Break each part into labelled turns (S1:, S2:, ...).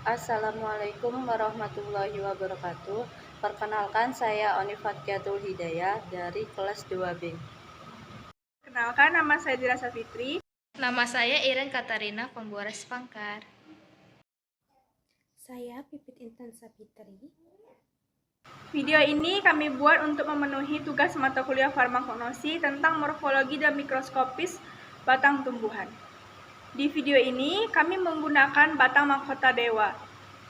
S1: Assalamualaikum warahmatullahi wabarakatuh. Perkenalkan, saya Onifatkiatul Hidayah dari kelas 2B.
S2: Kenalkan, nama saya Dira Safitri.
S3: Nama saya Iren Katarina Pembuaras Pangkar.
S4: Saya Pipit Intan Sapitri.
S2: Video ini kami buat untuk memenuhi tugas mata kuliah farmakognosi tentang morfologi dan mikroskopis batang tumbuhan. Di video ini kami menggunakan batang mahkota dewa.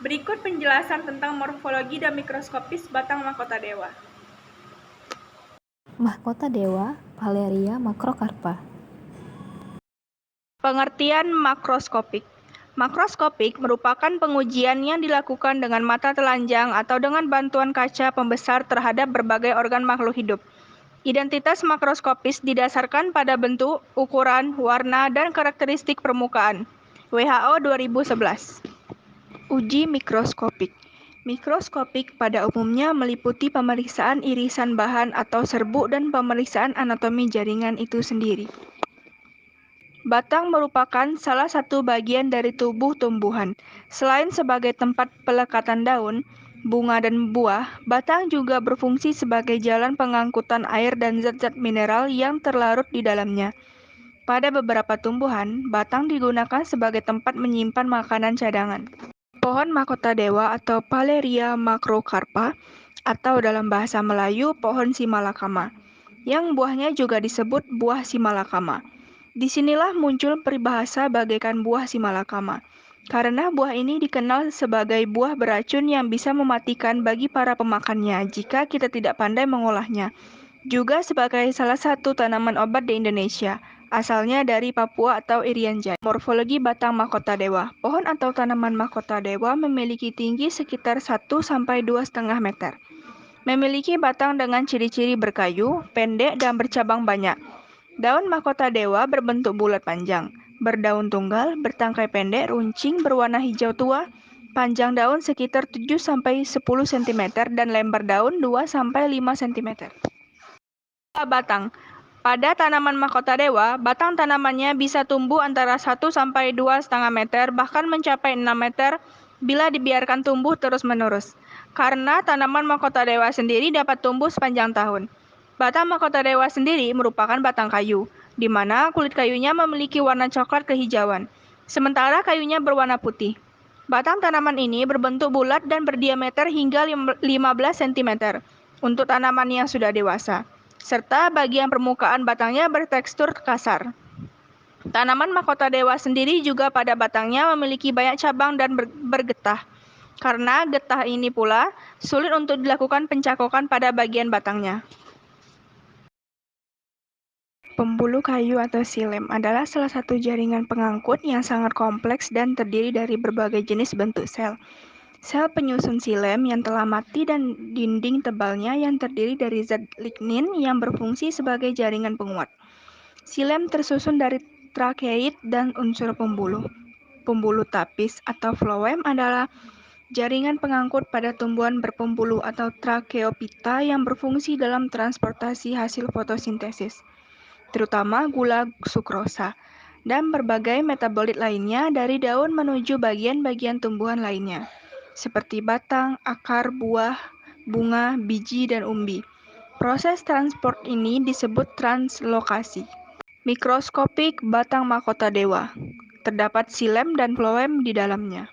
S2: Berikut penjelasan tentang morfologi dan mikroskopis batang mahkota dewa.
S4: Mahkota dewa, Valeria macrocarpa.
S2: Pengertian makroskopik. Makroskopik merupakan pengujian yang dilakukan dengan mata telanjang atau dengan bantuan kaca pembesar terhadap berbagai organ makhluk hidup. Identitas makroskopis didasarkan pada bentuk, ukuran, warna, dan karakteristik permukaan. WHO 2011. Uji mikroskopik. Mikroskopik pada umumnya meliputi pemeriksaan irisan bahan atau serbuk dan pemeriksaan anatomi jaringan itu sendiri. Batang merupakan salah satu bagian dari tubuh tumbuhan. Selain sebagai tempat pelekatan daun, bunga, dan buah, batang juga berfungsi sebagai jalan pengangkutan air dan zat-zat mineral yang terlarut di dalamnya. Pada beberapa tumbuhan, batang digunakan sebagai tempat menyimpan makanan cadangan. Pohon mahkota dewa atau Valeria macrocarpa atau dalam bahasa Melayu pohon simalakama, yang buahnya juga disebut buah simalakama. Disinilah muncul peribahasa bagaikan buah simalakama, karena buah ini dikenal sebagai buah beracun yang bisa mematikan bagi para pemakannya jika kita tidak pandai mengolahnya. Juga sebagai salah satu tanaman obat di Indonesia, asalnya dari Papua atau Irian Jaya. Morfologi batang mahkota dewa. Pohon atau tanaman mahkota dewa memiliki tinggi sekitar 1-2,5 meter. Memiliki batang dengan ciri-ciri berkayu, pendek, dan bercabang banyak. Daun mahkota dewa berbentuk bulat panjang, berdaun tunggal, bertangkai pendek, runcing, berwarna hijau tua, panjang daun sekitar 7-10 cm dan lebar daun 2-5 cm. Batang. Pada tanaman mahkota dewa, batang tanamannya bisa tumbuh antara 1-2,5 meter, bahkan mencapai 6 meter bila dibiarkan tumbuh terus-menerus. Karena tanaman mahkota dewa sendiri dapat tumbuh sepanjang tahun. Batang mahkota dewa sendiri merupakan batang kayu, di mana kulit kayunya memiliki warna coklat kehijauan, sementara kayunya berwarna putih. Batang tanaman ini berbentuk bulat dan berdiameter hingga 15 cm untuk tanaman yang sudah dewasa, serta bagian permukaan batangnya bertekstur kasar. Tanaman mahkota dewa sendiri juga pada batangnya memiliki banyak cabang dan bergetah. Karena getah ini pula sulit untuk dilakukan pencakokan pada bagian batangnya. Pembuluh kayu atau xilem adalah salah satu jaringan pengangkut yang sangat kompleks dan terdiri dari berbagai jenis bentuk sel. Sel penyusun xilem yang telah mati dan dinding tebalnya yang terdiri dari zat lignin yang berfungsi sebagai jaringan penguat. Xilem tersusun dari trakeid dan unsur pembuluh. Pembuluh tapis atau floem adalah jaringan pengangkut pada tumbuhan berpembuluh atau tracheophyta yang berfungsi dalam transportasi hasil fotosintesis, terutama gula sukrosa, dan berbagai metabolit lainnya dari daun menuju bagian-bagian tumbuhan lainnya, seperti batang, akar, buah, bunga, biji, dan umbi. Proses transport ini disebut translokasi. Mikroskopik batang mahkota dewa. Terdapat xilem dan floem di dalamnya.